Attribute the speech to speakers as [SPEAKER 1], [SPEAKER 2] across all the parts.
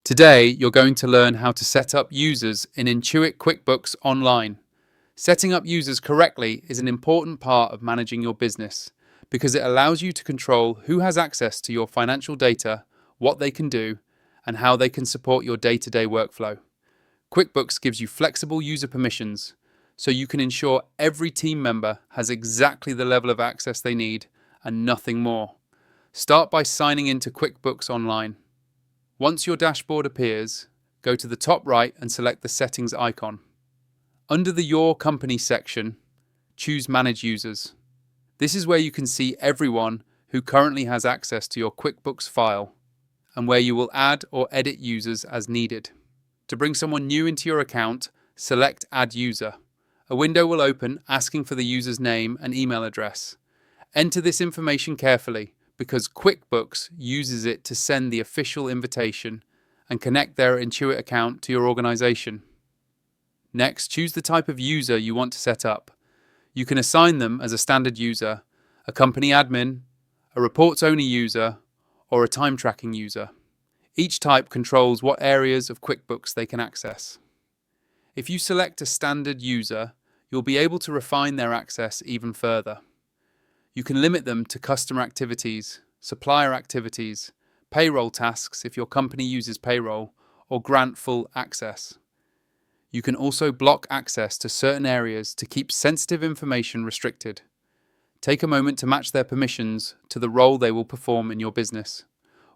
[SPEAKER 1] Today, you're going to learn how to set up users in Intuit QuickBooks Online. Setting up users correctly is an important part of managing your business because it allows you to control who has access to your financial data, what they can do, and how they can support your day-to-day workflow. QuickBooks gives you flexible user permissions so you can ensure every team member has exactly the level of access they need and nothing more. Start by signing into QuickBooks Online. Once your dashboard appears, go to the top right and select the Settings icon. Under the Your Company section, choose Manage Users. This is where you can see everyone who currently has access to your QuickBooks file and where you will add or edit users as needed. To bring someone new into your account, select Add User. A window will open asking for the user's name and email address. Enter this information carefully, because QuickBooks uses it to send the official invitation and connect their Intuit account to your organization. Next, choose the type of user you want to set up. You can assign them as a standard user, a company admin, a reports-only user, or a time tracking user. Each type controls what areas of QuickBooks they can access. If you select a standard user, you'll be able to refine their access even further. You can limit them to customer activities, supplier activities, payroll tasks if your company uses payroll, or grant full access. You can also block access to certain areas to keep sensitive information restricted. Take a moment to match their permissions to the role they will perform in your business.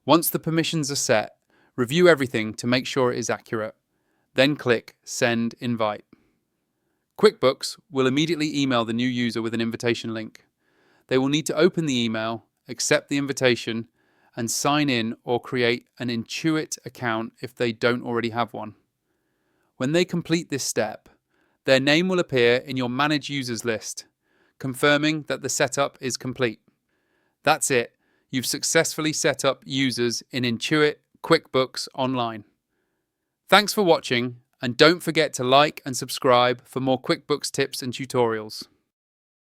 [SPEAKER 1] Once the permissions are set, review everything to make sure it is accurate. Then click Send Invite. QuickBooks will immediately email the new user with an invitation link. They will need to open the email, accept the invitation, and sign in or create an Intuit account if they don't already have one. When they complete this step, their name will appear in your Manage Users list, confirming that the setup is complete. That's it. You've successfully set up users in Intuit QuickBooks Online. Thanks for watching, and don't forget to like and subscribe for more QuickBooks tips and tutorials.